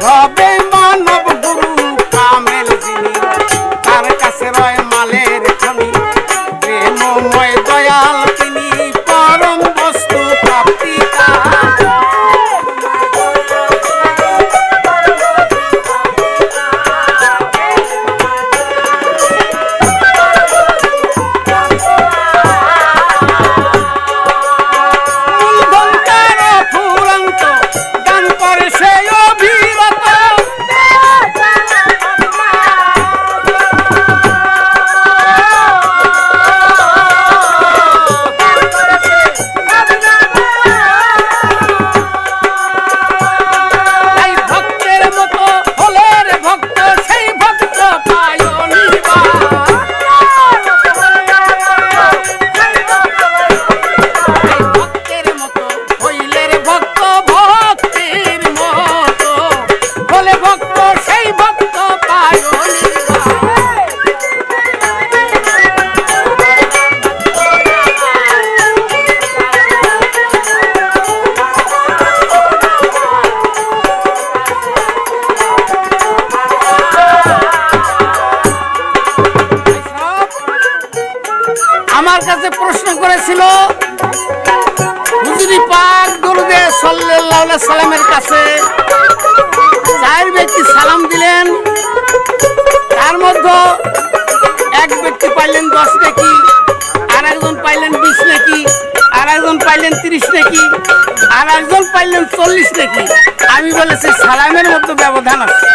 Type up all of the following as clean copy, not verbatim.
হবে মানব গুরু কামেল যিনি, তার কাছে রয় মালের খনি, প্রেমময় দয়াল তিনি, পরম বস্তু প্রাপ্তি তার। আমার কাছে প্রশ্ন করেছিল হুজুরি পাক দরুদ সাল্লাল্লাহু আলাইহি সাল্লামের কাছে 4 ব্যক্তি সালাম দিলেন, তার মধ্যে এক ব্যক্তি পাইলেন 10 নেকি, আর একজন পাইলেন 20 নেকি, আর একজন পাইলেন 30 নেকি, আর একজন পাইলেন 40 নেকি। আমি বলেছি সালামের মধ্যে ব্যবধান আছে।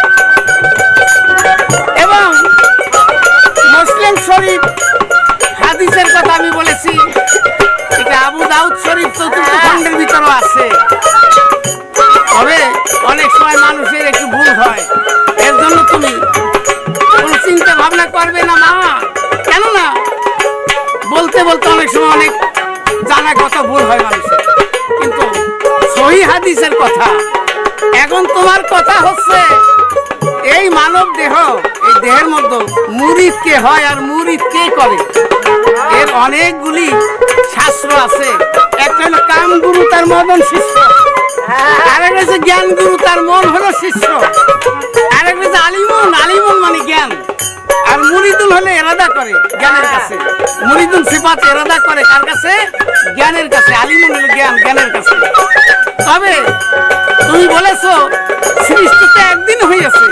এবং মুসলিম শরীফ হাদিসের কথা আমি বলেছি, এটা আবু দাউদ শরীফ 4র্থ খণ্ডের ভিতরে আছে। তবে অনেক সময় মানুষের একটু ভুল হয়, এর জন্য তুমি কোনো চিন্তা ভাবনা করবে না মা। কেননা বলতে বলতে অনেক সময় অনেক জানা কথা ভুল হয় মানুষের, কিন্তু সহি হাদিসের কথা। এখন তোমার কথা হচ্ছে এই মানব দেহ, এই দেহের মধ্যে মুরিদ কে হয় আর মুরিদ কে করে, এর অনেকগুলি শাস্ত্র আছে। একটা হলো কাম গুরু, তার মদন শিষ্য, আরেকটা হচ্ছে জ্ঞান গুরু, তার মন হলো শিষ্য, আরেকটা হচ্ছে আলিমুন, আলিমুন মানে জ্ঞান, আর মুরিদুল হলে এরাদা করে জ্ঞানের কাছে। মুরিদুল সিফাত এরাদা করে কার কাছে? জ্ঞানের কাছে। আলিমুন হলো জ্ঞান, জ্ঞানের কাছে। তবে তুমি বলেছো সৃষ্টি তো একদিন হয়েছে,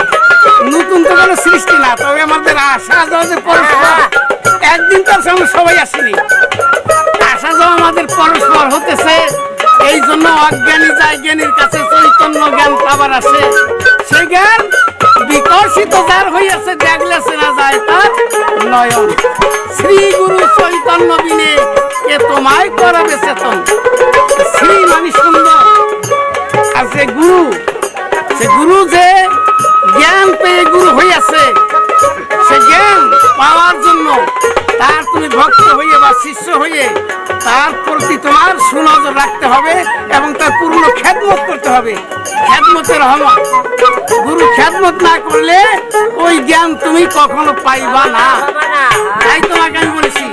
নতুন তো কোনো সৃষ্টি না। তবে আমাদের আশা যাওয়া যে পরস্পর, একদিন তার সঙ্গে সবাই আসেনি, আসা যাওয়া আমাদের পরস্পর হতেছে। এই জন্য অজ্ঞানী যায় জ্ঞানীর কাছে, চৈতন্য জ্ঞান পাবার আসে। সে জ্ঞান বিকশিত যার হইয়াছে, দেখলে চেনা যায় তার নয়ন। শ্রী গুরু চৈতন্য বিনে কে তোমায় করাবে চেতন। শ্রী মানে সুন্দর, আর সে গুরু যে জ্ঞান পেয়ে গুরু হইয়াছে, সে জ্ঞান পাওয়ার জন্য তার তুমি ভক্ত হইয়ে বা শিষ্য হইয়ে তার প্রতি তোমার সুনজর রাখতে হবে এবং তার পূর্ণ খেদমত করতে হবে। খেদমতের রহমত, গুরু খেদমত না করলে ওই জ্ঞান তুমি কখনো পাইবা না। তাই তোমাকে আমি বলেছি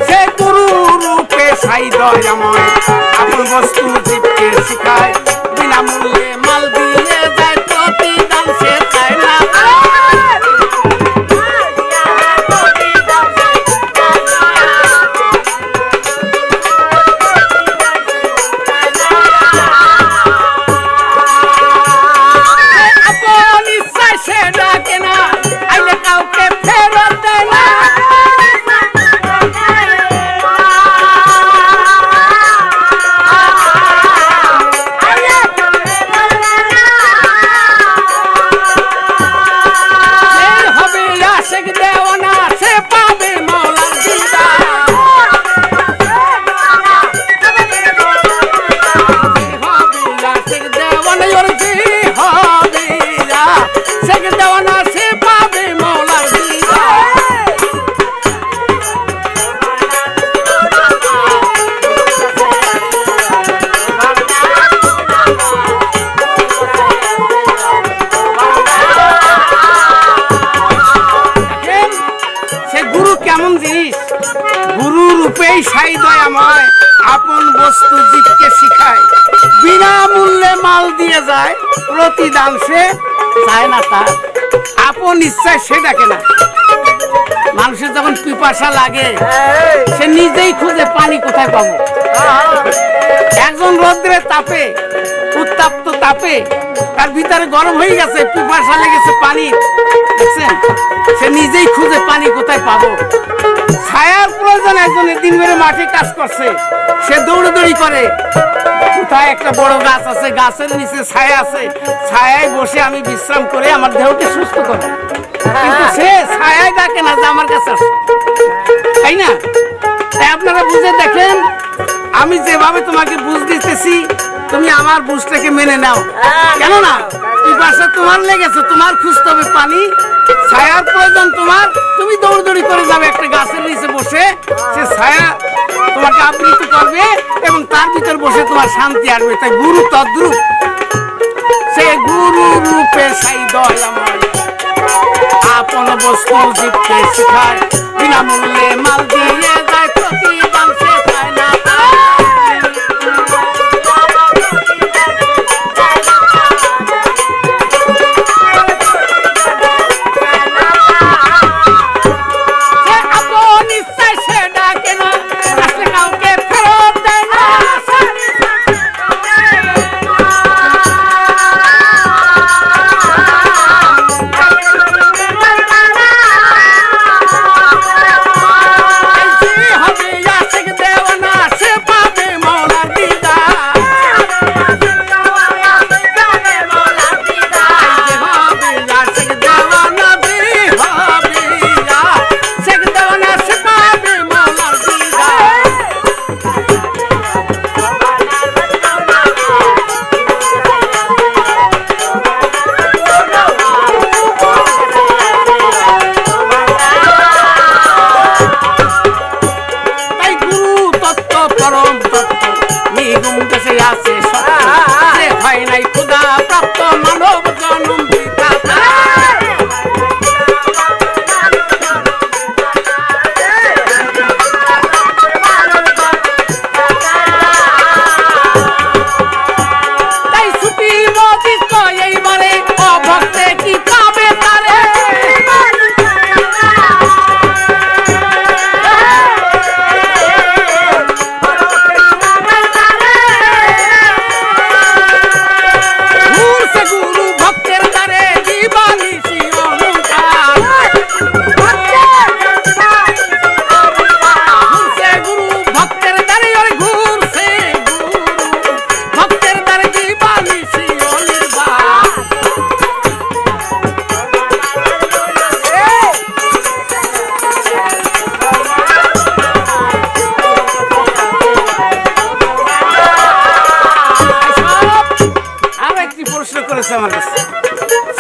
সে গুরু রূপে সাই দয়াময়, আপন বস্তু জীবকে শিখায়, বিনামূল্যে মাল দিয়ে যায় প্রতিদান সে চায় না। আপন ইচ্ছায় সে ডাকে না, আইলে কাউকে ফেরত দেয় না। কেমন জিনিস, গুরু রূপেই সাই দয়াময়, আপন বস্তু জীবকে শিখায়, বিনামূল্যে মাল দিয়ে যায়, প্রতিদান সে চায় না তার, আপন ইচ্ছায় সে ডাকে না। মানুষের যখন পিপাসা লাগে সে নিজেই খুঁজে পানি কোথায় পাবো। একজন রোদ্রের তাপে, উত্তাপ্ত তাপে তার ভিতরে গরম হয়ে গেছে, পিপাসা লেগেছে পানি, দেখছেন, সে নিজেই খুঁজে পানি কোথায় পাবো। ছায়ার প্রয়োজন, একজনের দিন বেড়ে মাঠে কাজ করছে, সে দৌড়াদৌড়ি করে, কোথায় একটা বড় গাছ আছে, গাছের নিচে ছায়া আছে, ছায়ায় বসে আমি বিশ্রাম করে আমার দেহকে সুস্থ করে, কিন্তু সে ছায়ায় ডাকে না যে আমার কাছে আসে, তাই না? তাই আপনারা বুঝে দেখেন, আমি যেভাবে তোমাকে বুঝ দিতেছি তুমি আমার বুঝটাকে মেনে নাও, কেননা পিপাসা তোমার লেগেছে, তোমার খুঁজতে হবে পানি, ছায়ার প্রয়োজন তোমার, তুমি দৌড়দৌড়ি করে যাবে একটা গাছের নিচে বসে, সে ছায়া তোমাকে আবৃত করবে এবং তার ভিতর বসে তোমার শান্তি আসবে। তাই গুরু তদ্রূপ, সে গুরু রূপে সাই দয়াময়, আপন বস্তু জীবকে শিখায়, বিনামূল্যে মাল দিয়ে যায়, প্রতিদান সে চায় না।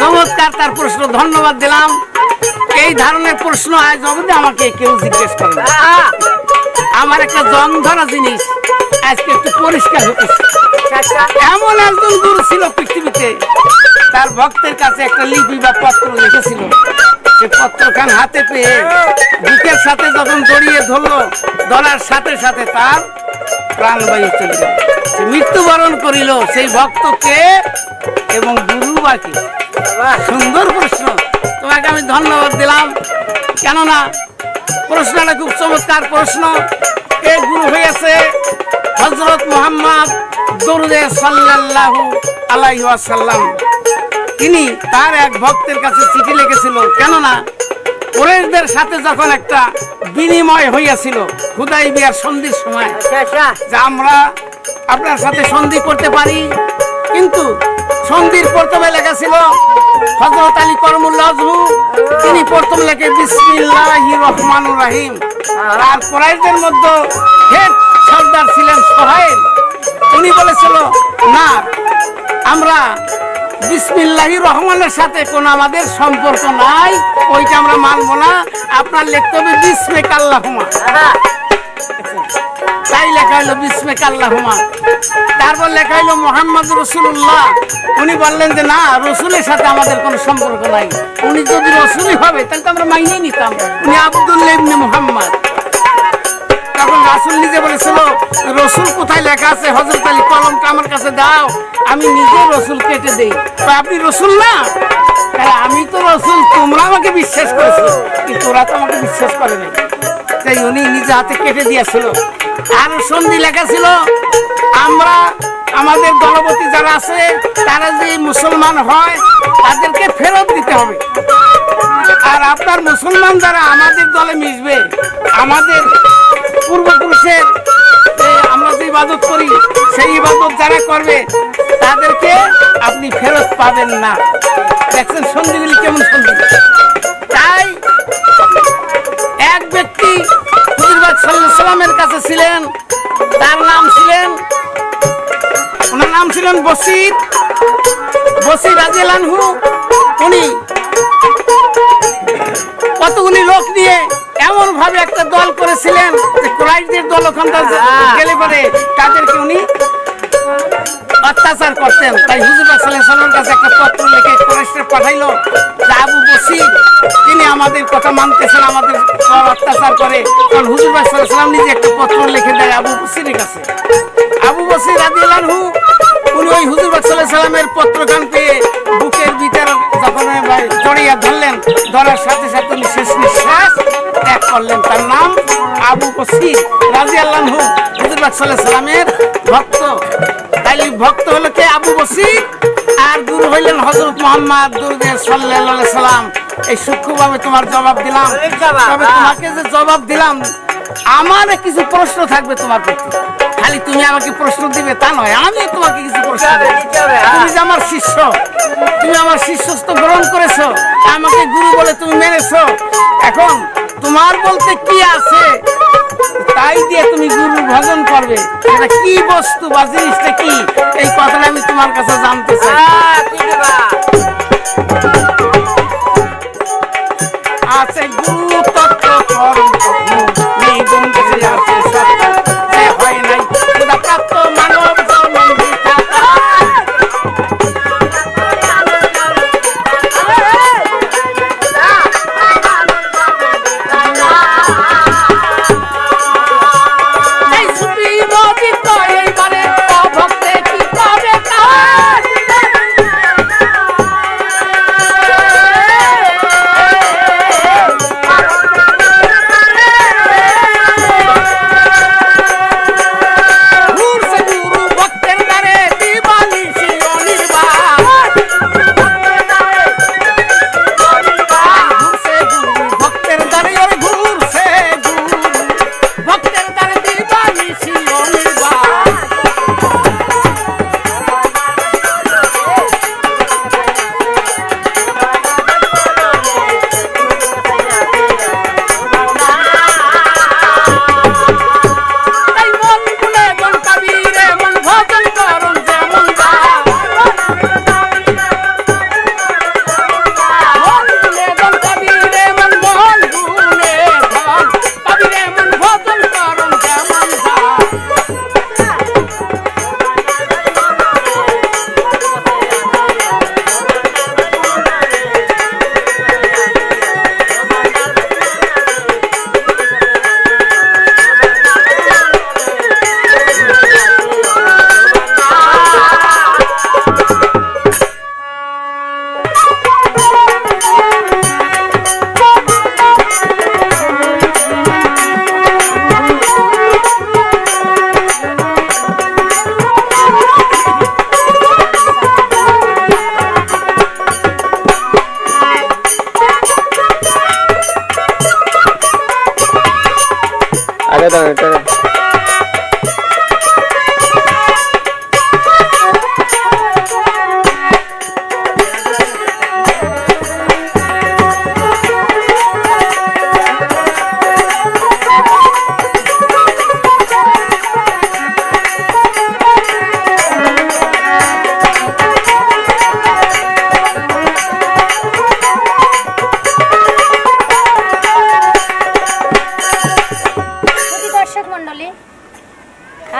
চমৎকার তার প্রশ্ন, ধন্যবাদ দিলাম। এই ধরনের প্রশ্ন আজ অবধি আমাকে কেউ জিজ্ঞেস করে না। আমার একটা জং ধরা জিনিস আজকে একটু পরিষ্কার হতেছে। এমন একজন গুরু ছিল পৃথিবীতে, তার ভক্তের কাছে একটা লিপি বা পত্র লিখেছিল, সে পত্রখান হাতে পেয়ে বুকের সাথে যখন জড়িয়ে ধরলো, ধরার সাথে সাথে তার প্রাণবায়ু চলে গেল, সে মৃত্যুবরণ করিল। সেই ভক্তকে এবং গুরু বাকি। সুন্দর প্রশ্ন, তোমাকে আমি ধন্যবাদ দিলাম, কেননা প্রশ্নটা খুব চমৎকার প্রশ্ন। কে গুরু হয়েছে? হযরত মুহাম্মদ দরুদে সাল্লাল্লাহু আলাইহি ওয়াসাল্লাম। তিনি তার এক ভক্তের কাছে চিঠি লিখেছিল, কেননা কুরাইশদের সাথে যখন একটা বিনিময় হইয়াছিল হুদাইবিয়ার সন্ধির সময়, যে আমরা আপনার সাথে সন্ধি করতে পারি, কিন্তু সন্ধির প্রথমে লেখা ছিল হযরত আলী করমুল্লাহ আজহু, তিনি প্রথম লেখে বিসমিল্লাহির রহমানুর রহিম। আর কুরাইশদের মধ্যে হেড সর্দার ছিলেন সোহাইল, উনি বলেছিল না, আমরা বিসমিল্লাহির রহমানের সাথে কোনো আমাদের সম্পর্ক নাই, ওইটা আমরা মানবো না, আপনার লিখতে হবে বিসমিক আল্লাহুম্মা। তাই লেখা হলো বিসমিক আল্লাহুম্মা। তারপর লেখা হলো মুহাম্মদ রাসূলুল্লাহ। উনি বললেন যে না, রসুলের সাথে আমাদের কোনো সম্পর্ক নাই, উনি যদি রসুলই হবে তাহলে তো আমরা মাইনেই নিতাম, উনি আব্দুল্লাহ ইবনে মুহাম্মদ। তখন রাসূল নিজে বলেছিল, রসুল কোথায় লেখা আছে, হযরত আলী কলমটা আমার কাছে দাও, আমি নিজে রসুল কেটে দেই। আপনি রসুল না? তাহলে আমি তো রসুল, তোমরা আমাকে বিশ্বাস করেছো, কিন্তু ওরা তো আমাকে বিশ্বাস করে নাই। তাই উনি নিজে হাতে কেটে দিয়েছিল। আর সন্ধি লেখা ছিল, আমরা আমাদের দলপতি যারা আছে তারা যে মুসলমান হয় তাদেরকে ফেরত দিতে হবে, আর আপনার মুসলমান যারা আমাদের দলে মিশবে, আমাদের পূর্বপুরুষের আমরা যে ইবাদত করি সেই ইবাদত যারা করবে তাদেরকে আপনি ফেরত পাবেন না। দেখছেন সন্ধিগুলি কেমন সন্ধি। তাই এক ব্যক্তি হুজুর পাক সাল্লাল্লাহু আলাইহি সাল্লামের কাছে ছিলেন, তার নাম ছিলেন, ওনার নাম ছিলেন বসির রাদিয়াল্লাহু আনহু। উনি কতগুলি লোক নিয়ে এমন ভাবে একটা দল করেছিলেন যে কুরাইশদের দল ওখানটা গেলে পরে তাদেরকে উনি অত্যাচার করতেন। তাই হুজুর পাক সাল্লাল্লাহু আলাইহি সাল্লামের কাছে একটা পত্র লিখে কুরাইশদের পাঠাইলো যে আবু বসির তিনি আমাদের কথা মানতেছেন, আমাদের অত্যাচার করে। কারণ হুজুর পাক সাল্লাল্লাহু আলাইহি সাল্লাম নিজে একটা পত্র লিখে দেয় আবু বসিরের কাছে। আবু বসির রাদিয়াল্লাহু আনহু উনি ওই হুজুর পাক সাল্লাল্লাহু আলাইহি সাল্লামের পত্রখান পেয়ে বুকের ভিতর যখন জড়িয়ে ধরলেন, ধরার সাথে সাথে উনি শেষ নিঃশ্বাস ত্যাগ করলেন। তার নাম আবু বসির রাদিয়াল্লাহু আনহু, হুজুর পাক সাল্লাল্লাহু আলাইহি সাল্লামের ভক্ত। তাইলে ভক্ত হলো কে? আবু বসির। আর গুরু হইলেন হযরত মুহাম্মদ সাল্লাল্লাহু আলাইহি সাল্লাম। এই সূক্ষ্মভাবে তোমার জবাব দিলাম। তবে তোমাকে যে জবাব দিলাম, আমার কিছু প্রশ্ন থাকবে তোমার প্রতি। খালি তুমি আমাকে প্রশ্ন দিবে তা নয়, আমি তোমাকে কিছু প্রশ্ন দেব। তুমি যে আমার শিষ্য, তুমি আমার শিষ্যত্ব গ্রহণ করেছো, আমাকে গুরু বলে তুমি মেনেছো। এখন তোমার বলতে কি আছে তাই দিয়ে তুমি গুরু ভজন করবে, এটা কি বস্তু বা জিনিসটা কি, এই কথাটা আমি তোমার কাছে জানতে চাই। আছে গুরু তত্ত্ব পরম নিগুণ আছে সত্য, সে হয় নাই খোদা প্রাপ্ত মানব জন্ম বৃথা। এই সুফি মজিদ এইবারে ভক্তে কি পাবে কাজ।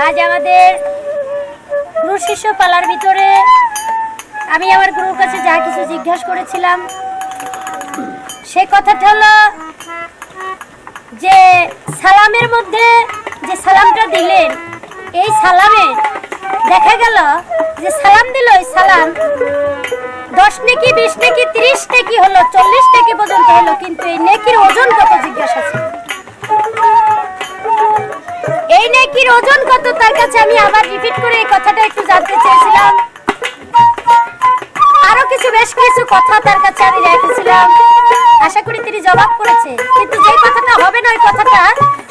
আজ আমাদের গুরু শিষ্য পালার ভিতরে আমি আমার গুরুর কাছে যা কিছু জিজ্ঞাসা করেছিলাম সে কথাটা হলো যে সালামের মধ্যে যে সালামটা দিলেন, এই সালামে দেখা গেল যে সালাম দিল, এই সালাম 10 নেকি 20 নেকি 30 নেকি হলো, 40 নেকি পর্যন্ত হলো, কিন্তু এই নেকির ওজন কত জিজ্ঞাসা ছিল। এই নেকির ওজন কত তার কাছে আমি আবার রিপিট করে এই কথাটা একটু জানতে চেয়েছিলাম। আরো কিছু বেশ কিছু কথা তার কাছে আমি রেখেছিলাম, আশা করি তিনি জবাব করেছে, কিন্তু যে কথাটা হবে না ওই কথাটা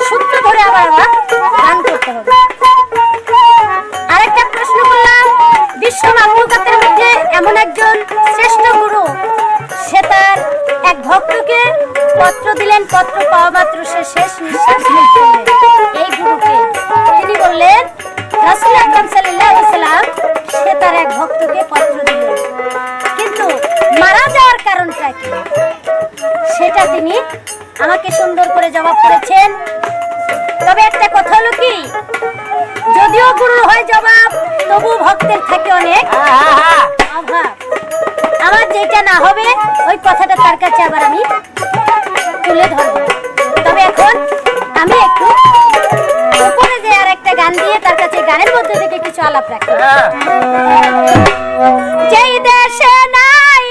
সূত্র ধরে আবার গান করতে হবে। আরেকটা প্রশ্ন করলাম, বিশ্ব মাখলুকাতের মধ্যে এমন একজন শ্রেষ্ঠ গুরু, সে তার এক ভক্তকে পত্র দিলেন, পত্র পাওয়া মাত্র সে শেষ নিঃশ্বাস ফেললেন। এই গুরুকে তিনি বললেন রাসূল আকরাম সাল্লাল্লাহু আলাইহি সাল্লাম, সে তার এক ভক্তকে পত্র দিলেন, কিন্তু মারা যাওয়ার কারণটা কি সেটা তিনি আমাকে সুন্দর করে জবাব করেছেন। তবে একটা কথা হলো কি, যদিও গুরুর হয় জবাব, তবু ভক্তের থাকে অনেক অভাব। আমার যেটা না হবে ওই কথাটা তার কাছে আবার আমি তুলে ধরব। তবে এখন আমি একটু উপরে যে আর একটা গান দিয়ে তার কাছে গানের মধ্যে থেকে কিছু আলাপ রাখি। যেই দেশে নাই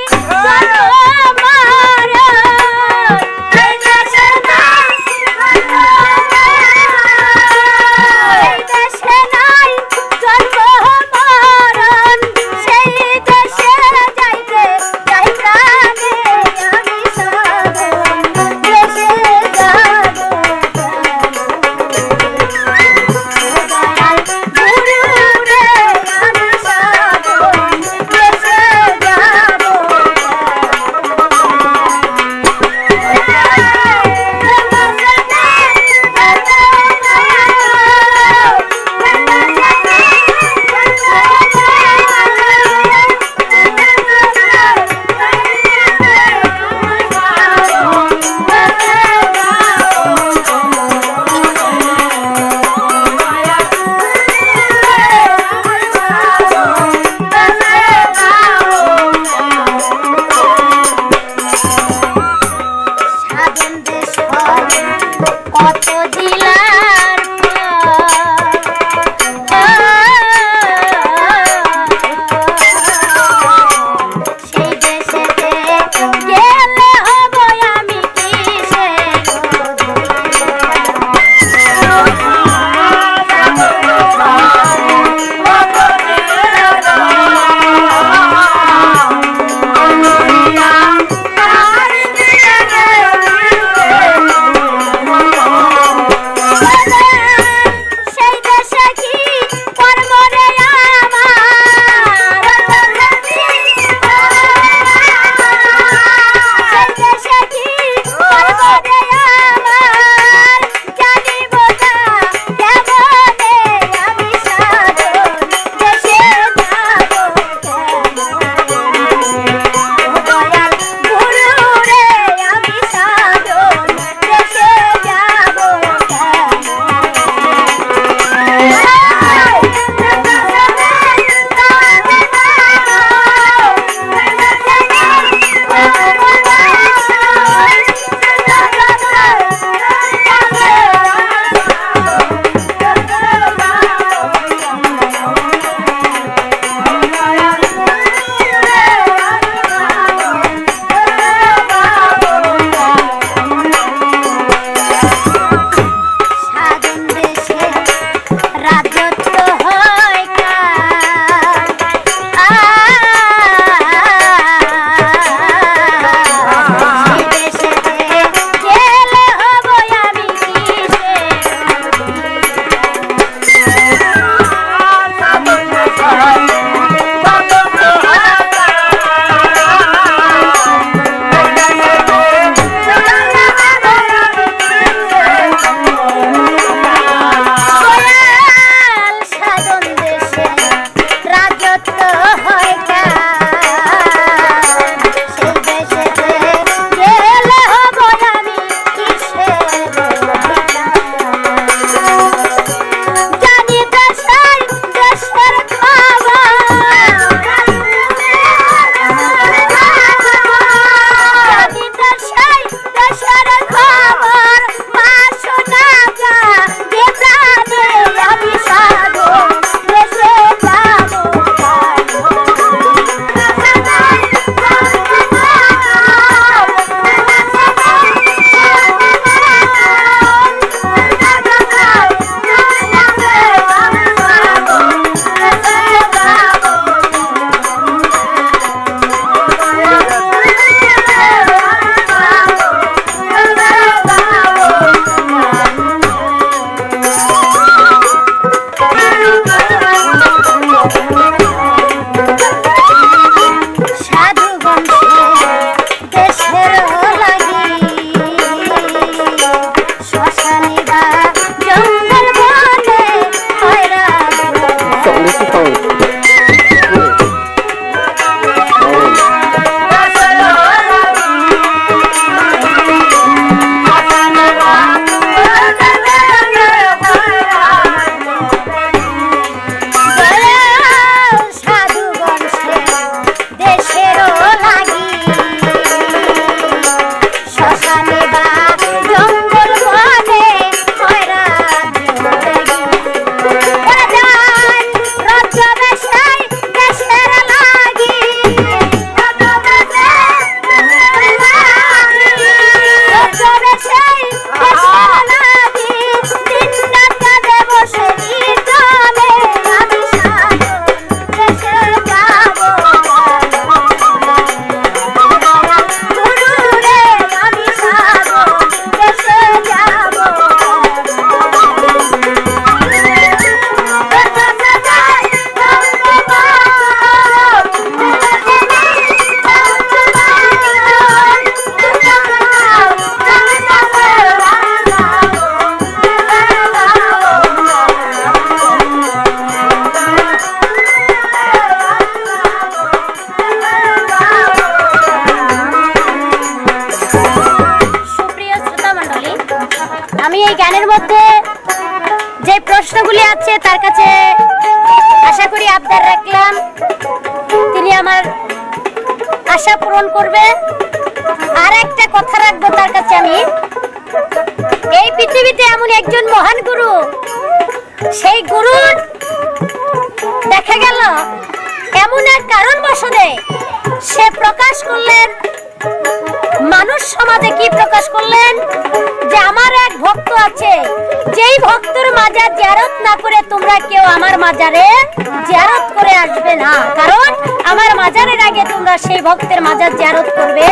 গুলি আছে তার কাছে আশা করি আবদার রাখলাম তিনি আমার আশা পূরণ করবে। আর একটা কথা রাখবো তার কাছে আমি, এই পৃথিবীতে এমন একজন মহান গুরু, সেই গুরুর দেখা গেল এমন এক কারণবশতে সে প্রকাশ করলেন, মানুষ সমাজে কি প্রকাশ করলেন যে আমার এক ভক্ত আছে, যেই ভক্তর মাজার জিয়ারত না করে তোমরা কেউ আমার মাজারে জিয়ারত করে আসবে না, কারণ আমার মাজারের আগে তোমরা সেই ভক্তের মাজার জিয়ারত করবে,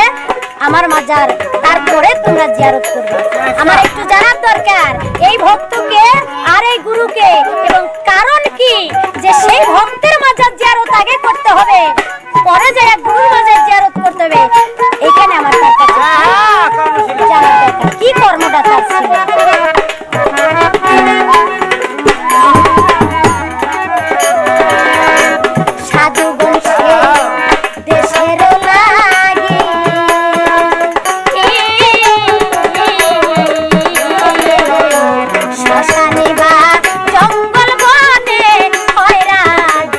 আমার মাজার তারপরে তোমরা জিয়ারত করবে। আমার একটু জানার দরকার এই ভক্তকে আর এই গুরুকে, এবং কারণ কি যে সেই ভক্তের মাজার জিয়ারত আগে করতে হবে, পরে যারা গুরুর মাজার জিয়ারত করতে হবে। এখানে আমার তার কাছে জানার দরকার কি কর্মটা তার ছিল। সাধু বংশে দেশের লাগি শ্মশানে বা জঙ্গল বনে হয় রাজ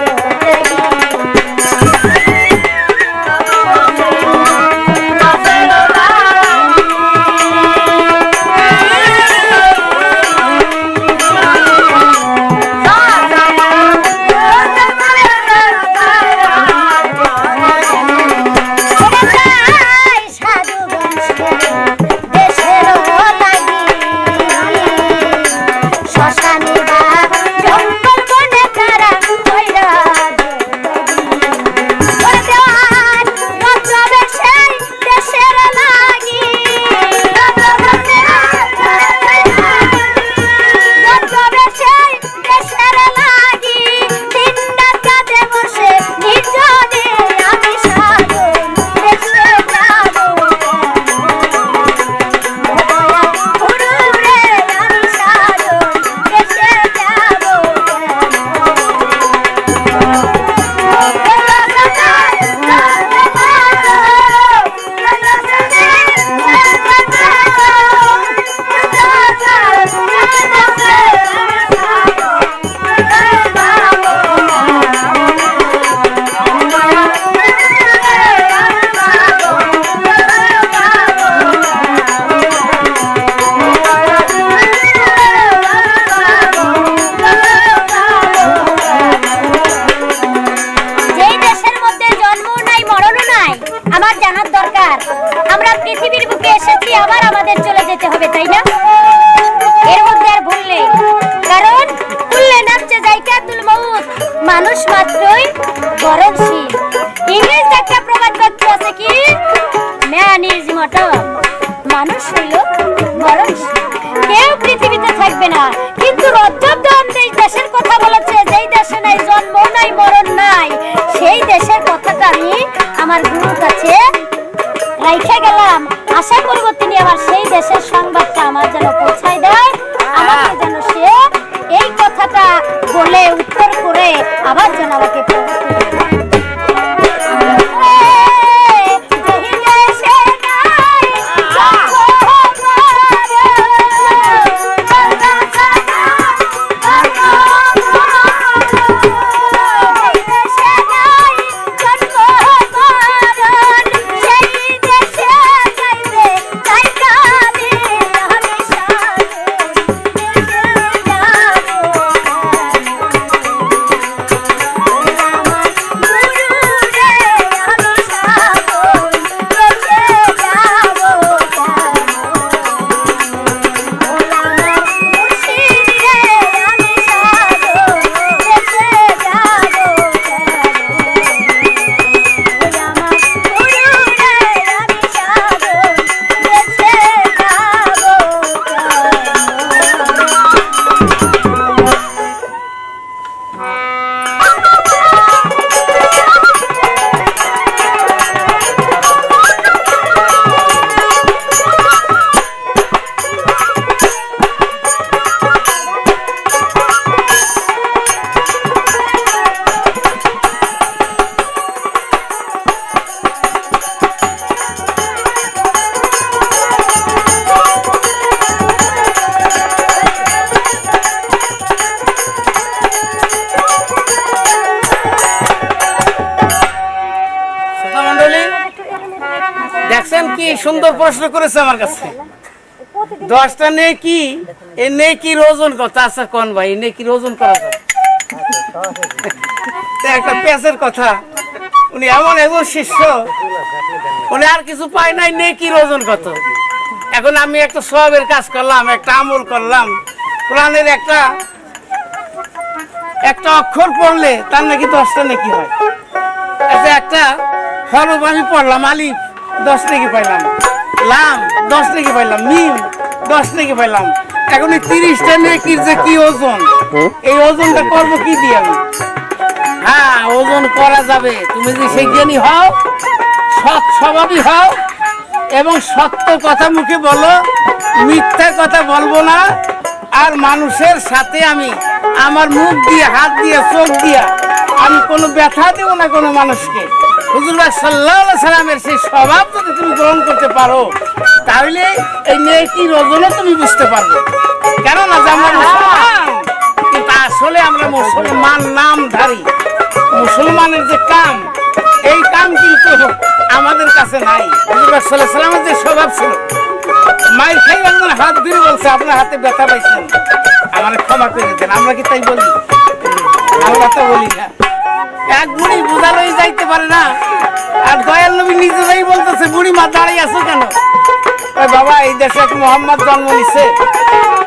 মানুষ মাত্রই মরণশীল। ইংরেজ একটা প্রবাদ বাক্য আছে কি, ম্যান ইজ মর্টাল, মানুষ হইল মরণশীল, কেউ পৃথিবীতে থাকবে না। কিন্তু রজ্জবদন যেই দেশের কথা বলেছে, যেই দেশে নাই জন্ম নাই মরণ নাই, সেই দেশের কথাটা আমি আমার গুরুর কাছে রাইখা গেলাম। আশা করব তিনি আমার সেই দেশের সংবাদটা আমার যেন পৌঁছায় দেয়, আমাকে যেন সে এই কথাটা বলে উত্তর করে আবার যেন আমাকে সুন্দর প্রশ্ন করেছে আমার কাছে। 10টা নেকি, এই নেকির ওজন কত? আচ্ছা কোন ভাই, নেকির ওজন করা যায়? একটা পেঁচের কথা, উনি এমন একজন শিষ্য, উনি আর কিছু পায় নাই, নেকির ওজন কত? এখন আমি একটা সওয়াবের কাজ করলাম, একটা আমল করলাম, কোরআনের একটা অক্ষর পড়লে তার নাকি 10টা নেকি হয়। আচ্ছা একটা হরফ আমি পড়লাম, আলিফ, 10 নেকি পাইলাম, লাম 10 নেকি পাইলাম, মিম 10 নেকি পাইলাম। এখন এই 30টা নেকির যে কি ওজন, এই ওজনটা করবো কি দিয়ে আমি? হ্যাঁ, ওজন করা যাবে তুমি যদি সেই জ্ঞানী হও, সৎ স্বভাবী হও এবং সত্য কথা মুখে বলো, মিথ্যা কথা বলবো না। আর মানুষের সাথে আমি আমার মুখ দিয়ে, হাত দিয়ে, চোখ দিয়ে আমি কোনো ব্যথা দেব না কোনো মানুষকে। হুজুর সাল্লাল্লাহু আলাইহি সাল্লামের সেই স্বভাব যদি তুমি গ্রহণ করতে পারো, তাহলে এই নেকির ওজনও তুমি বুঝতে পারবে। কেননা যে আমরা মুসলমান, কিন্তু আসলে আমরা মুসলমান নামধারী। মুসলমানের যে কাম, এই কাম কিন্তু আমাদের কাছে নাই। হুজুর সাল্লাল্লাহু আলাইহি সাল্লামের যে স্বভাব ছিল, মায়ের খাই একজন হাত ধরে বলছে আপনার হাতে ব্যথা পাইছেন, আমার ক্ষমা করে দেন। আমরা কি তাই বলি? আমরা তো বলি না। এক বুড়ি বোঝালোই যাইতে পারে না, আর দয়াল নবী নিজে যাই বলতেছে বুড়ি মা দাঁড়িয়ে আছো কেন? বাবা, এই দেশে এক মোহাম্মদ জন্ম নিছে,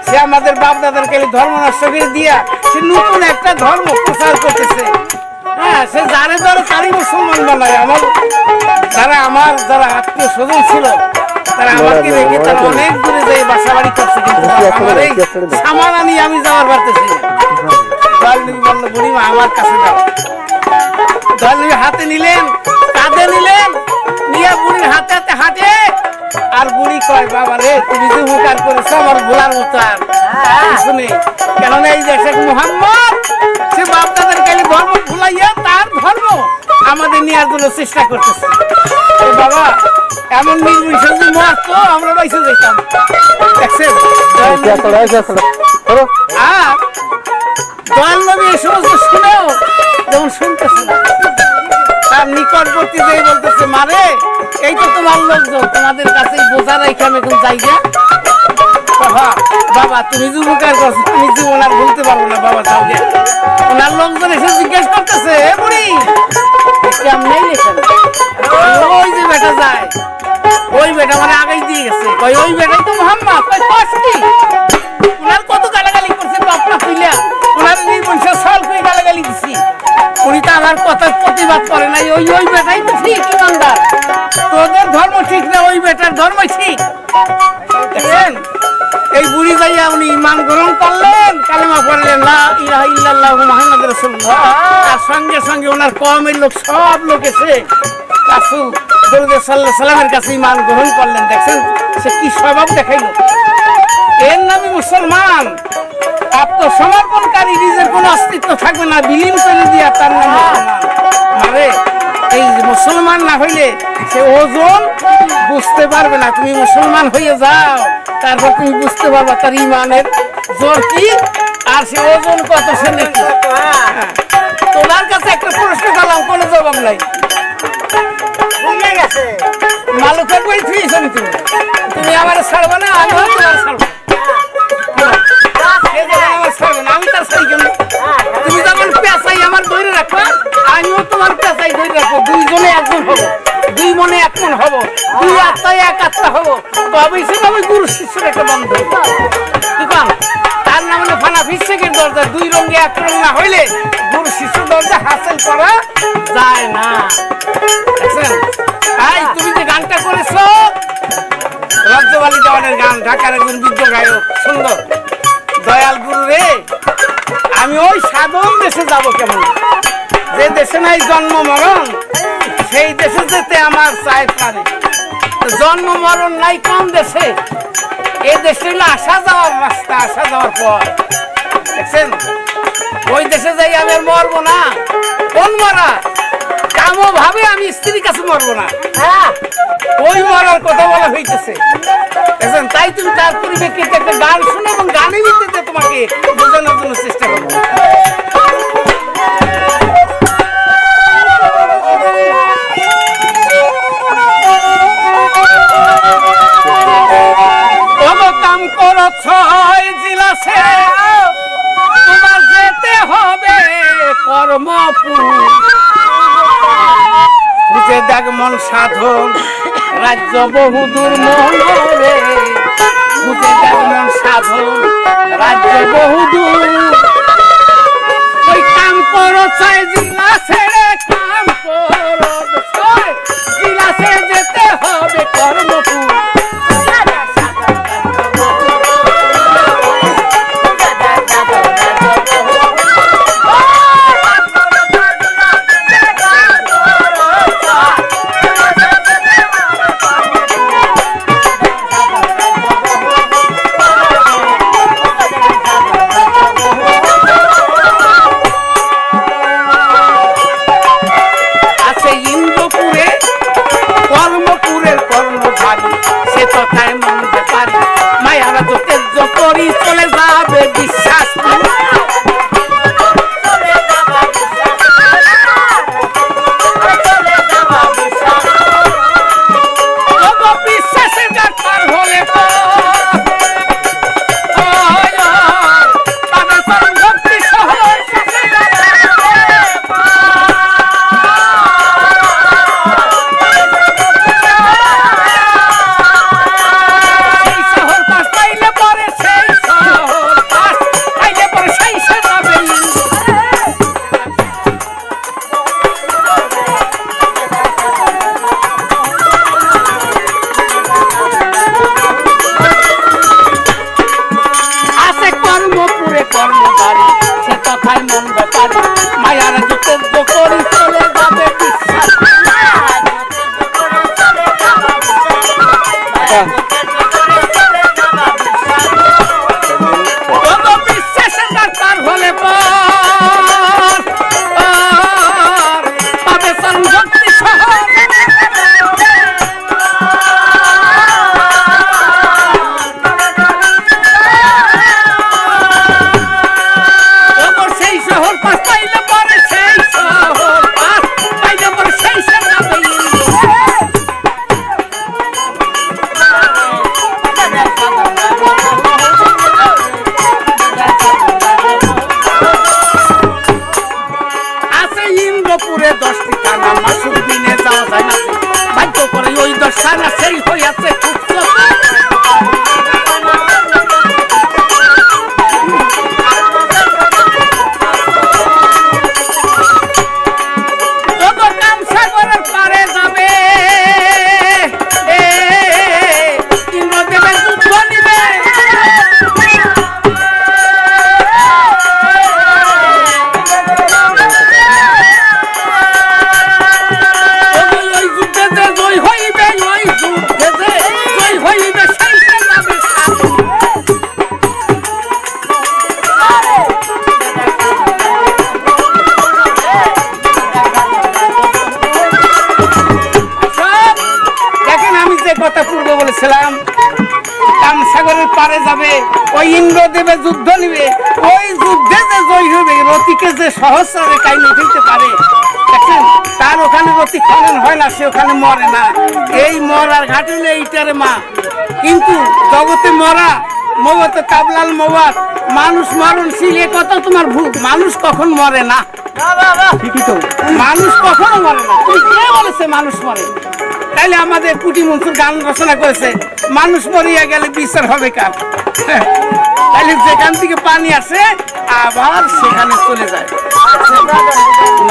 সে আমাদের বাপ দাদারকে ধর্ম নষ্ট করে দিয়া সে নতুন একটা ধর্ম প্রচার করতেছে। হ্যাঁ, সে যারে ধরে তারই মুসলমান বানায়। আমার যারা আত্মীয় স্বজন ছিল, তারা আমাকে রেখে তারা অনেক দূরে যাই বাসা বাড়ি করছে, কিন্তু আমার এই সামান আনি আমি যাওয়ার পারতেছি না। দয়াল নবী বললো বুড়িমা আমার কাছে দাও। দয়াল নবী হাতে নিলেন, কাঁধে নিলেন, নিয়ে বুড়ির হাতে হাতে হাঁটে। আর বুড়ি কয় বাবা রে, তুমি যে উপকার করেছো আমার ভোলার মতো আর শুনে। কেননা এই দেশে মুহাম্মদ সে বাপ দাদার কালে ধর্ম ভুলাইয়া তার ধর্ম আমাদের নেওয়ার জন্য চেষ্টা করতেছে। বাবা, এমন নির্বিষ মারতো আমরা বাইসে যেতাম। দেখছেন আর দয়াল নবী এই সমস্ত শুনেও যেমন শুনতেছে না, তার নিকটবর্তী যে বলতেছে মারে এই তো তোমার লোকজন, তোমাদের কাছে বোঝা রাখি আমি এখন যাই যা। বাবা তুমি যে উপকার করছো, তুমি জীবন আর বলতে পারবো না বাবা, যাও গে। ওনার লোকজন এসে জিজ্ঞেস করতেছে এ বুড়ি কেমন লেখেন? ওই যে বেটা যায়, ওই বেটা মানে আগেই দিয়ে গেছে, ওই বেটাই তো মোহাম্মদ। ওনার কত গালাগালি করছে বাপটা তুইলা, ওনার নির্বংশের সাল করে গালাগালি দিছি, উনি তো আমার কথার প্রতিবাদ করে নাই। ওই বেটাই তো ঠিক ইমানদার, তোদের ধর্ম ঠিক না, ওই বেটার ধর্ম ঠিক। দেখেন এই বুড়ি যাইয়া উনি ইমান গ্রহণ করলেন, কালেমা পড়লেন লা ইলাহা ইল্লাল্লাহু মুহাম্মাদুর রাসূলুল্লাহ। আর সঙ্গে সঙ্গে ওনার কওমের লোক সব লোক এসে রাসূল দরুদ সাল্লাল্লাহু আলাইহি সাল্লামের কাছে ইমান গ্রহণ করলেন। দেখেন সে কি স্বভাব দেখাইলো। এর নামই মুসলমান। আত্মসমর্পণকারী, নিজের কোনো অস্তিত্ব থাকবে না, বিলীন করে দিয়া তার নাম মুসলমান। মানে এই মুসলমান না হইলে সে ওজন বুঝতে পারবে না। তুমি মুসলমান হয়ে যাও, তারপর তুমি বুঝতে পারবা তার ইমানের জোর কি আর সে ওজন কত। সে নাকি তোমার কাছে একটা প্রশ্ন করলাম, কোনো জবাব নাই। মালুকের বই থুয়েছো তুমি আমার ছাড়বা না, আমি তোমার ছাড়বো। আমি তার সাই কেন? তুমি যখন পেঁচাই আমার ধরে রাখবা, আমিও তোমার পেঁচাই ধরে রাখবো। দুইজনে একজন হবো, দুই মনে এক মন হবো, দুই আত্মায় এক আত্মা হবো। তবেই সে ভাবে গুরু শিষ্যের একটা বন্ধু। কি কাম? তার নাম হলো ফানা ফিসেকের দরজা। দুই রঙে এক রঙ না হইলে গুরু শিষ্য দরজা হাসিল করা যায় না। দেখছেন? তুমি যে গানটা করেছো, রাজ্যবালী দেওয়ানের গান, ঢাকার একজন বৃদ্ধ গায়ক, সুন্দর। দয়াল গুরু রে, আমি ওই সাধন দেশে যাব কেমন? যে দেশে নাই জন্ম মরণ, সেই দেশে যেতে আমার চাই পারে। জন্ম মরণ নাই কোন দেশে? এই দেশে হলো আসা যাওয়ার রাস্তা, আসা যাওয়ার পর। দেখছেন ওই দেশে যাই আমি মরবো না। কোন মরা? কামো ভাবে আমি স্ত্রীর কাছে মরবো না। ওই মরার কথা বলা হইতেছে। দেখছেন, তাই তুমি তার পরিপ্রেক্ষিতে একটা গান শুনে এবং গানের ভিত্তিতে তোমাকে বোঝানোর জন্য চেষ্টা করবো। কর্মপুর বুঝে দেখ মন সাধন রাজ্য বহুদূর মনরে বুঝে দেখ মন সাধন রাজ্য বহুদূর ওই কাম করো চাই জিলা ছেড়ে কাম করো জিলা ছেড়ে যেতে হবে কর্মপুর চলে যাবে বিশ্বাস বিশ্বাসের ডাক্তার হলে ভক্তি সহ সাগরের পারে যাবে ওই ইন্দ্রদেবে যুদ্ধ নিবে ওই যুদ্ধে যে জয় হবে রতিকে যে সহস্রে কাইলে দিতে পারে দেখেন তার ওখানে রতি খনন হয় না সে ওখানে মরে না এই মরার ঘাটিলে এইটারে মা কিন্তু জগতে মরা মৌতে কাবলাল মৌয়াত মানুষ মরণশীল এ কথা তোমার ভুল মানুষ কখন মরে না ঠিকই তো মানুষ কখনো মরে না তুই কে বলেছে মানুষ মরে তাইলে আমাদের কুটি মনসুর গান রচনা করেছে মানুষ মরিয়া গেলে বিচার হবে কার তাইলে যেখান থেকে পানি আসে আবার সেখানে চলে যায়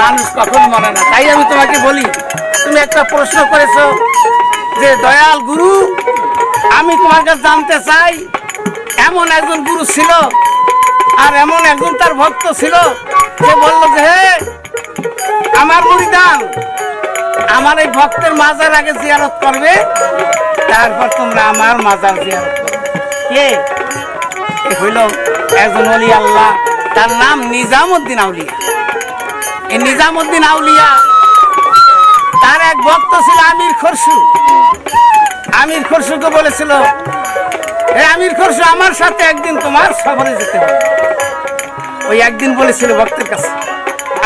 মানুষ কখন মরে না তাই আমি তোমাকে বলি তুমি একটা প্রশ্ন করেছো যে দয়াল গুরু আমি তোমার কাছে জানতে চাই এমন একজন গুরু ছিল আর এমন একজন তার ভক্ত ছিল সে বলল যে হে আমার মুরিদান আমার এই ভক্তের মাজার আগে জিয়ারত করবে তারপর তোমরা আমার মাজার জিয়ারত করবে কে হইল একজন ওলি আল্লাহ তার নাম নিজামউদ্দিন আউলিয়া এই নিজামউদ্দিন আউলিয়া তার এক ভক্ত ছিল আমির খসরু আমির খসরুকে বলেছিল হে আমির খসরু আমার সাথে একদিন তোমার সফরে যেতে হবে ওই একদিন বলেছিল ভক্তের কাছে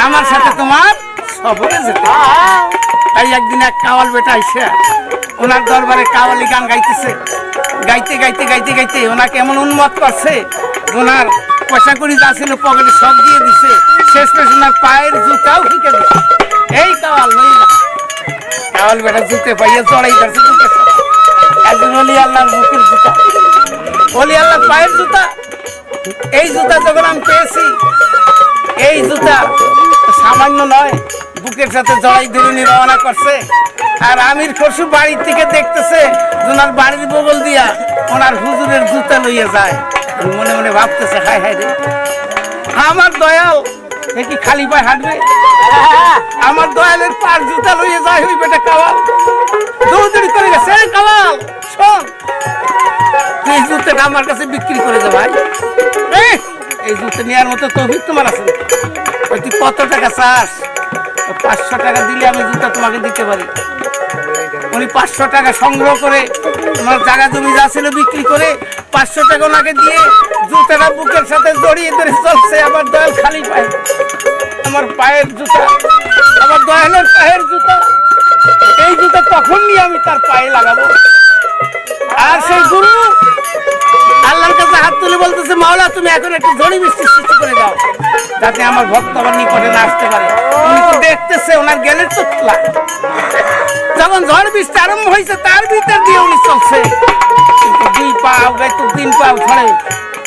আমার সাথে তোমার সফরে যেতে হবে তাই একদিন এক কাওয়াল বেটা আইসে ওনার দরবারে কাওয়ালি গান গাইতেছে গাইতে গাইতে গাইতে গাইতে ওনাকে এমন উন্মত করছে ওনার পয়সা করি যা ছিল পকেটে সব দিয়ে দিছে শেষ মেশ ওনার পায়ের জুতাও ফিকে দিছে। এই কাওয়াল লইলা কাওয়াল বেটা জুতে পাইয়ে চড়াই করছে জুতে একজন অলি আল্লাহর বুকের জুতা, অলি আল্লাহর পায়ের জুতা। এই জুতা যখন আমি পেয়েছি, এই জুতা সামান্য নয়, বুকের সাথে জড়াই ধরে নিয়ে রওনা করছে। আর আমির খসু বাড়ির থেকে দেখতেছে ওনার বাড়ির বগল দিয়া ওনার হুজুরের জুতা লইয়া যায়। মনে মনে ভাবতেছে হায় হায় রে, আমার দয়াল এ কি খালি পায়ে হাঁটবে? আমার দয়ালের পার জুতা লইয়া যায় ওই বেটা কাওয়াল। দৌড়দৌড়ি করে গেছে, এই কাওয়াল শোন, এই জুতাটা আমার কাছে বিক্রি করে দে ভাই। এই জুতো নেওয়ার মতো তৌফিক তোমার আছে? তুই কত টাকা চাস? 500 টাকা দিলে আমি জুতা তোমাকে দিতে পারি। উনি 500 টাকা সংগ্রহ করে আমার জায়গা জমি যা ছিল বিক্রি করে 500 টাকা ওনাকে দিয়ে জুতাটা বুকের সাথে জড়িয়ে ধরে চলছে। আমার দয়াল খালি পায়ে, আমার পায়ের জুতা, আমার দয়ালের পায়ের জুতা। এই জুতা তখন নিয়ে আমি তার পায়ে লাগাবো। আর সেই গুরু আল্লাহর কাছে হাত তুলে বলতেছে, মাওলা তুমি এখন একটু ঝড়ি বৃষ্টির সৃষ্টি করে দাও যাতে আমার ভক্ত আমার নিকটে না আসতে পারে। উনি তো দেখতেছে ওনার জ্ঞানের চোখলা। যখন ঝড় বৃষ্টি আরম্ভ হয়েছে তার ভিতর দিয়ে উনি চলছে, কিন্তু 2 পাও গাইতো 3 পাও ধরে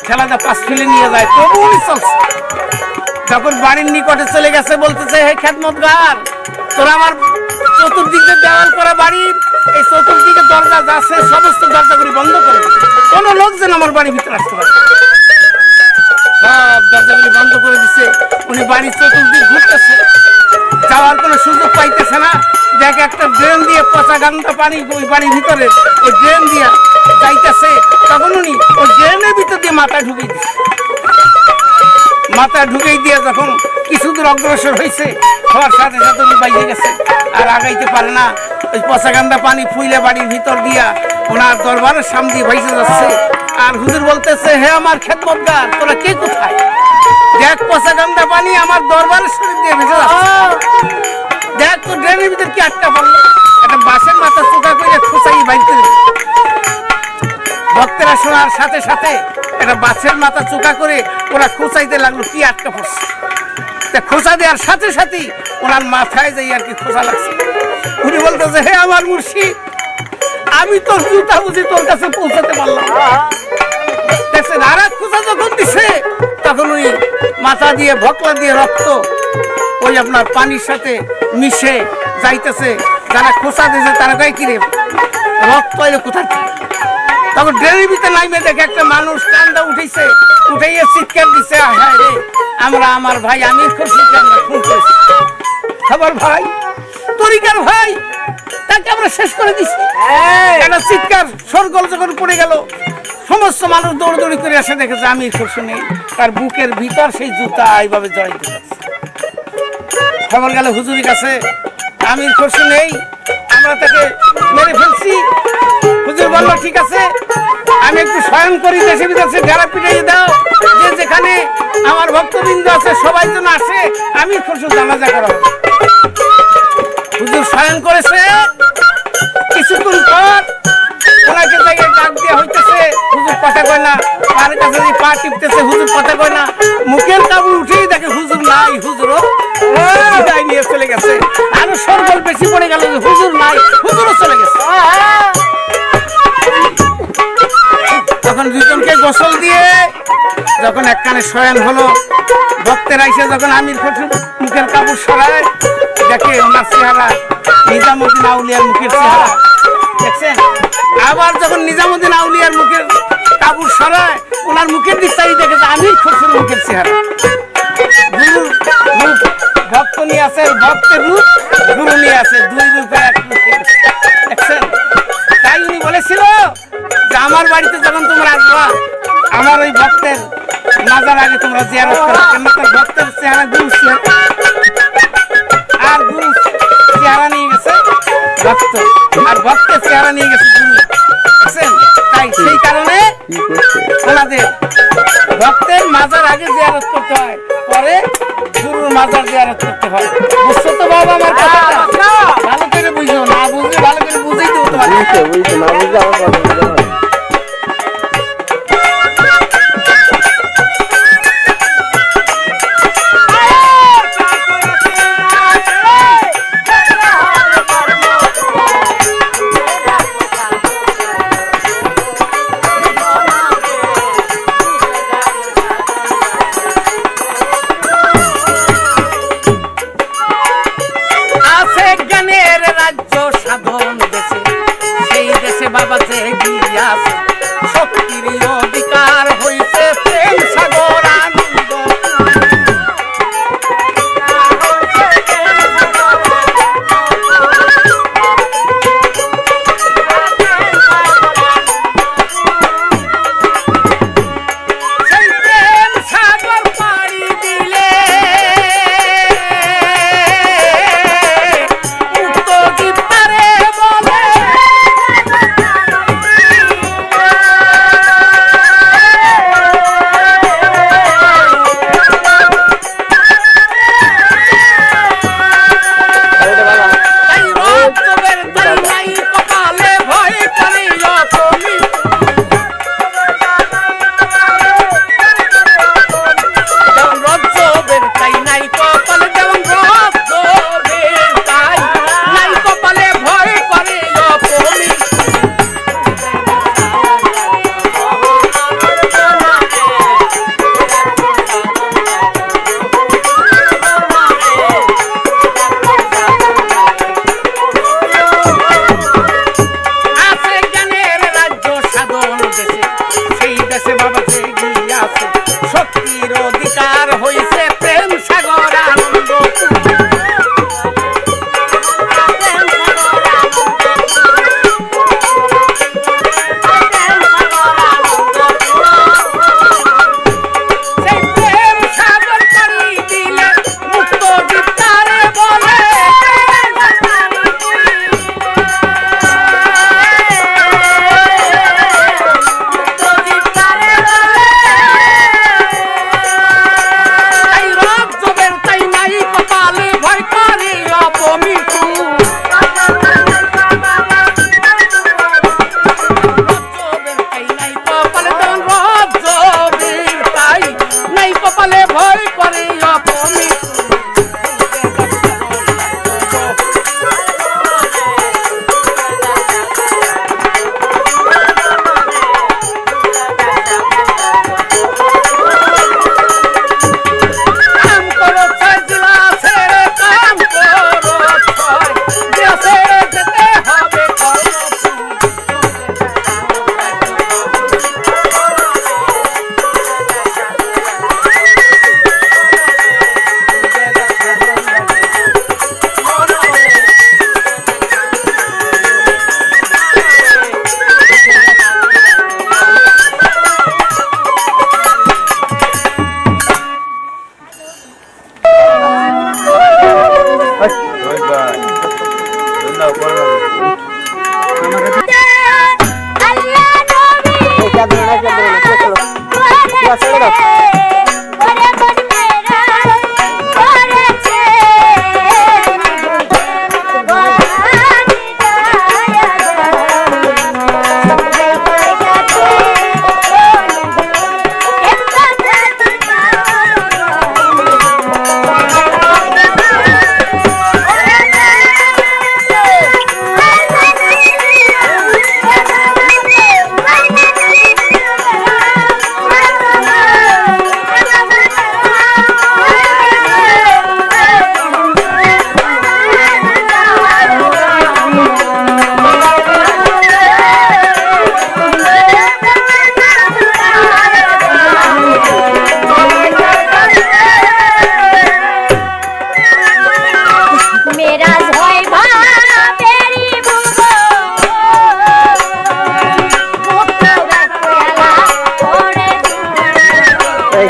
খেলাটা পাশ ফেলে নিয়ে যায়, তবু উনি চলছে। যখন বাড়ির নিকটে চলে গেছে বলতেছে, হে খেদমতগার, তোরা আমার চতুর্দিকে দেওয়াল করা বাড়ির এই চতুর্দিকে দরজা আছে সমস্ত দরজাগুলি বন্ধ করে দিন, কোনো লোক যেন আমার বাড়ির ভিতরে আসতে পারে। সব দরজাগুলি বন্ধ করে দিচ্ছে। উনি বাড়ির চতুর্দিক ঘুরতেছে, যাওয়ার কোনো সুযোগ পাইতেছে না। দেখে একটা ড্রেন দিয়ে পচা গান্দা পানি ওই বাড়ির ভিতরে, ওই ড্রেন দিয়ে যাইতেছে। তখন উনি ওই ড্রেনের ভিতর দিয়ে মাথা ঢুকিয়ে দিচ্ছে। মাথা ঢুকেই দিয়ে যখন কিছু দূর অগ্রসর হয়েছে, হওয়ার সাথে সাথে উনি বাইরে গেছে, আর আগাইতে পারে না। ওই পচা গান্দা পানি ফুইলে বাড়ির ভিতর দিয়া ওনার দরবারের সামনে দিয়ে ভাইসে যাচ্ছে। আর হুজুর বলতেছে, হে আমার খেদমতগার, তোরা কে কোথায়? দেখ পচা গান্দা পানি আমার দরবারের শরীর দিয়ে ভেসে যাচ্ছে। দেখ তো ড্রেনের ভিতর কি আটকা পড়লো। একটা বাঁশের মাথা চোখা করে খোঁচাই বাইতে ভক্তেরা শোনার সাথে সাথে একটা বাঁশের মাথা চোখা করে ওরা খোঁচাইতে লাগলো, কি আটকা পড়ছে। তা খোঁচা দেওয়ার সাথে সাথেই ওনার মাথায় যাই আর কি খোঁচা লাগছে। উনি বলতেছে, হে আমার মুর্শিদ, আমি তোর জুতা বুঝি তোর কাছে পৌঁছাতে পারলাম। দেখছেন, আর এক খোঁচা যখন দিছে তখন উনি মাথা দিয়ে ভকলা দিয়ে রক্ত ওই আপনার পানির সাথে মিশে যাইতেছে। যারা খোঁচা দিয়েছে তারা গায়ে কিরে রক্ত এলো কোথা থেকে। তখন ড্রেনের ভিতরে নাইমে দেখে একটা মানুষ কান্দা উঠেছে, উঠাইয়ে চিৎকার দিচ্ছে, হ্যাঁ রে, আমরা আমার ভাই আমির খসরুকে আমরা খুন করেছি। খবর ভাই তরিকার ভাই, তাকে আমরা শেষ করে দিছি। একটা চিৎকার সরগোল যখন পড়ে গেল, সমস্ত মানুষ দৌড়দৌড়ি করে এসে দেখেছে আমির খসরু নেই, তার বুকের ভিতর সেই জুতা এইভাবে জড়াইতে যাচ্ছে। খবর গেল হুজুরের কাছে, আমির খসরু নেই, আমরা তাকে মেরে ফেলছি। হুজুর বলল, ঠিক আছে, আমি একটু স্বয়ং করি, দেশে বিদেশে ঘেরা পিটাই দাও, যে যেখানে আমার ভক্তবৃন্দ আছে সবাই যেন আসে, আমির খসরু জানাজা করা হবে। হুজুর স্বয়ং করেছে। কিছুক্ষণ পর ওনাকে জায়গায় ডাক দিয়ে হইতেছে, হুজুর কথা কয় না, পায়ের কাছে পা টিপতেছে, হুজুর কথা কয় না। মুখের কাবু উঠেই দেখে হুজুর নাই, হুজুরও বিদায় নিয়ে চলে গেছে। আরো সরগোল বেশি পড়ে গেল, হুজুর নাই, হুজুরও চলে গেছে। তখন দুজনকে গোসল দিয়ে যখন একখানে শয়ন হলো, ভক্তের আইসে যখন আমির খসরুর মুখের কাপড় সরায়, দেখে ওনার চেহারা নিজামুদ্দিন আউলিয়ার মুখের চেহারা। দেখছেন, আবার যখন নিজামুদ্দিন আউলিয়ার মুখের কাপড় সরায়, ওনার মুখের দিক চাই দেখে আমির খসরুর মুখের চেহারা। গুরুর রূপ ভক্ত নিয়ে আছে, ভক্তের রূপ গুরু নিয়ে আছে, দুই রূপে এক রূপ। দেখছেন, তাই উনি বলেছিল যে আমার বাড়িতে যখন তোমরা আসবা, আমার ওই ভক্তের মাজার আগে তোমরা জিয়ারত করো, কেন তার ভক্তের চেহারা গুরু চেহারা, আর গুরু চেহারা নিয়ে গেছে ভক্ত, আর ভক্তের চেহারা নিয়ে গেছে গুরু। বুঝছেন, তাই সেই কারণে ওনাদের ভক্তের মাজার আগে জিয়ারত করতে হয়, পরে গুরুর মাজার জিয়ারত করতে হয়। বুঝছো তো বাবা আমার কথাটা? ভালো করে বুঝো, না বুঝলে ভালো করে বুঝেই তো তোমার।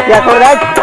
क्या कर रहा है?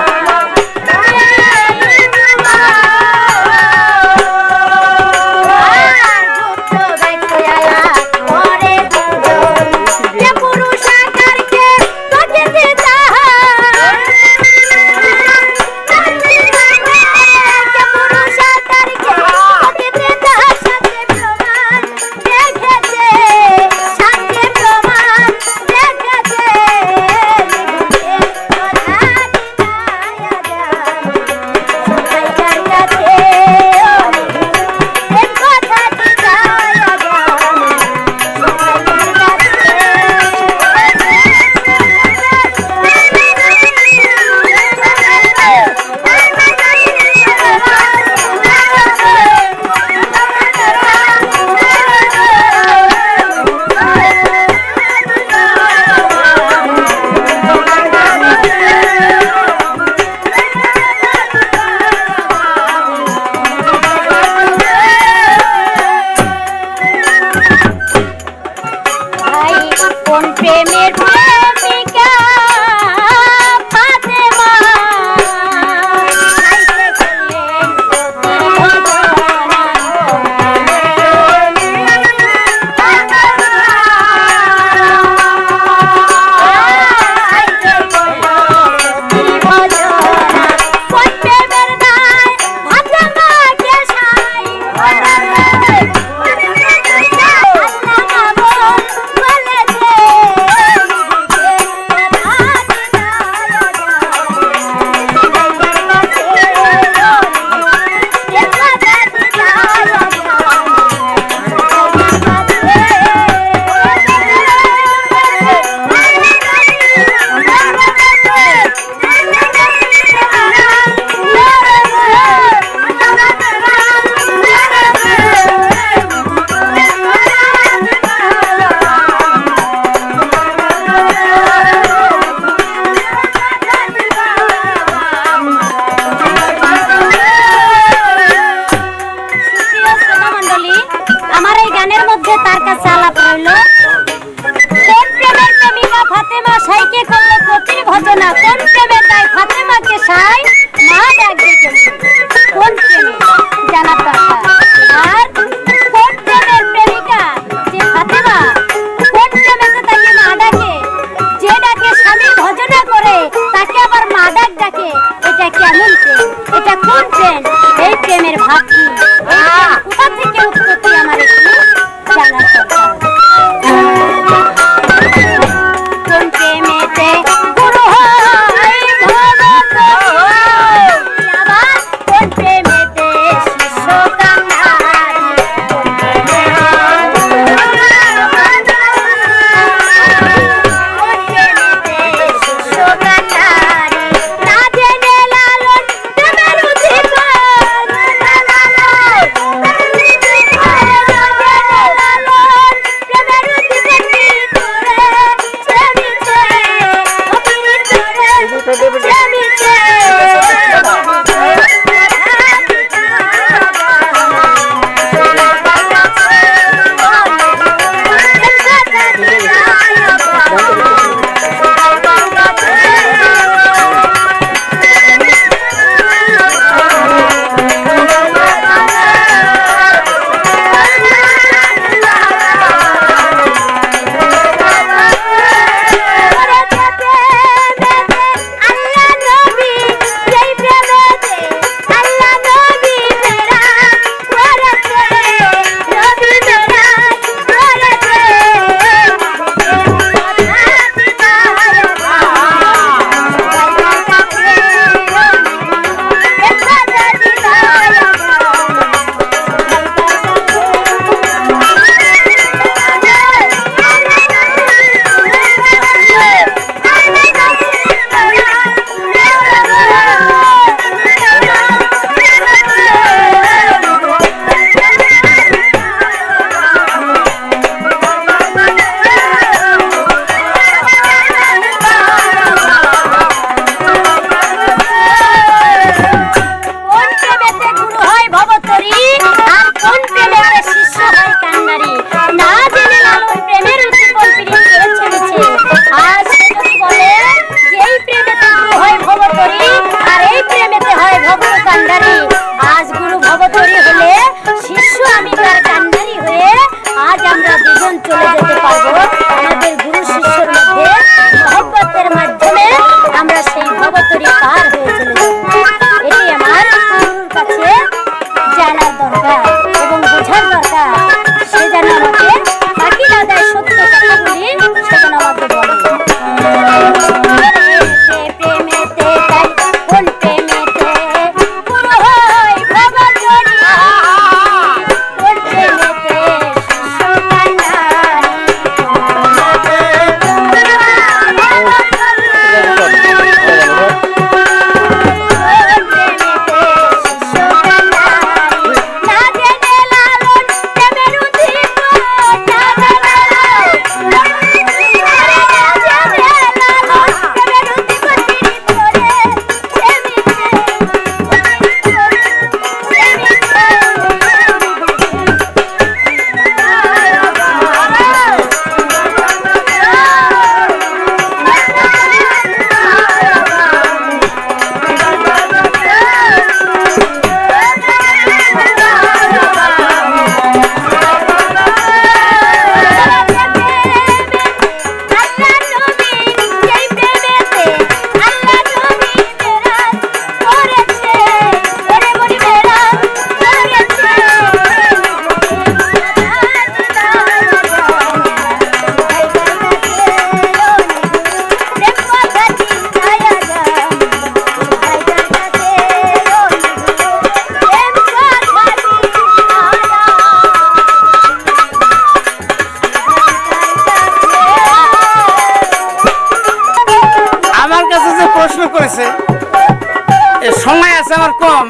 সময় আছে আমার কম।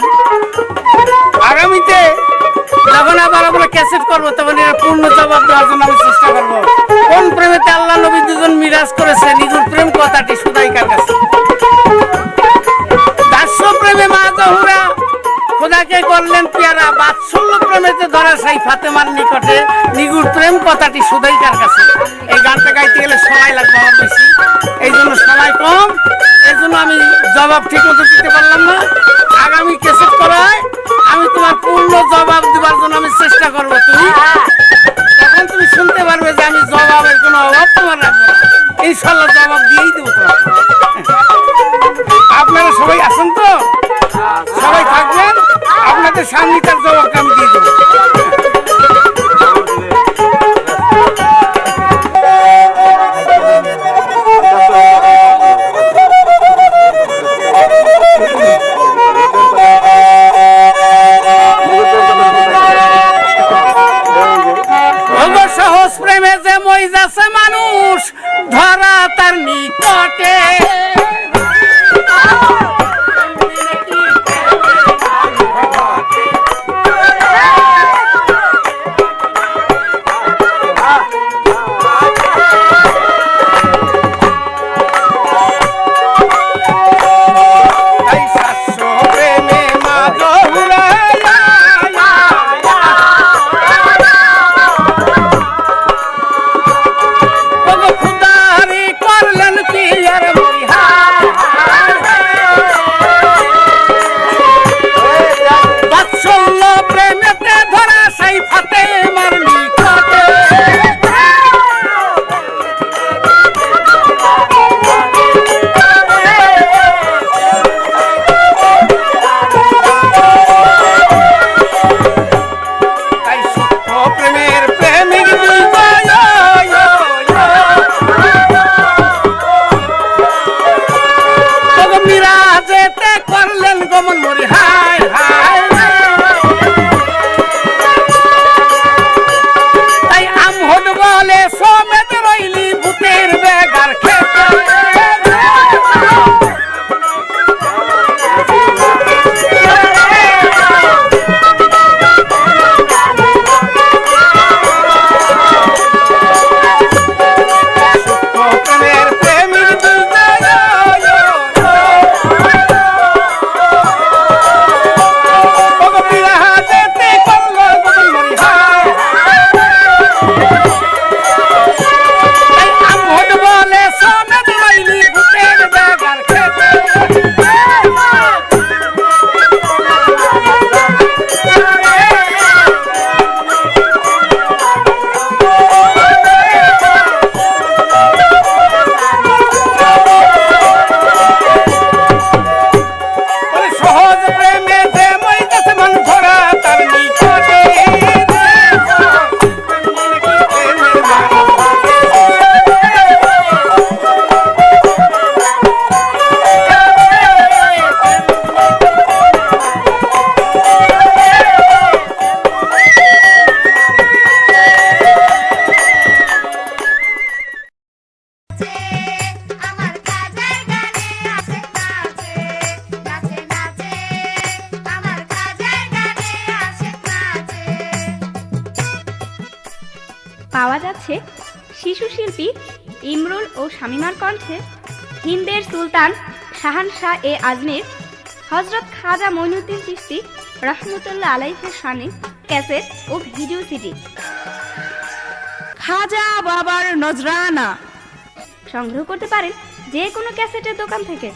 আগামীতে যখন আবার আমরা ক্যাসেট করবো তখন এর পূর্ণ জবাব দেওয়ার জন্য আমি চেষ্টা করবো। কোন প্রেমেতে আল্লাহ নবী দুজন মিরাজ করেছে, নিগুর প্রেম কথাটি সুদাইকার কাছে। দাস্য প্রেমে মা জহুরা খোদাকে করলেন পেয়ারা, বাৎসল্য প্রেমেতে ধরা সাই ফাতেমার নিকটে, নিগুর প্রেম কথাটি সুদাইকার কাছে। এই গানটা গাইতে গেলে সময় লাগবে আমার বেশি, এই জন্য সময় কম, এই জন্য আমি জবাব ঠিক মতো দিতে পারলাম না। আগামী ক্যাসেট করায় আমি তোমার পূর্ণ জবাব দেওয়ার জন্য আমি চেষ্টা করবো। তখন তুমি শুনতে পারবে যে আমি জবাবের কোনো অভাব তোমার রাখবো না, ইনশাল্লাহ জবাব দিয়েই দেবো তোমার। আপনারা সবাই আছেন তো? সবাই থাকবেন, আপনাদের সামনে তার জবাবটা আমি দিয়ে দেবো। সহজ প্রেমে যে মই যাচ্ছে মানুষ ধরা তার নিকটে, পাওয়া যাচ্ছে শিশু শিল্পী ইমরুল ও শামিমার কণ্ঠে হিন্দের সুলতান শাহানশাহ এ আজমের হজরত খাজা মঈনুদ্দিন চিশতি রহমতুল্লাহ আলাইহির শানে ক্যাসেট ও ভিডিও সিডি। খাজা বাবার নজরানা সংগ্রহ করতে পারেন যে কোনো ক্যাসেটের দোকান থেকে।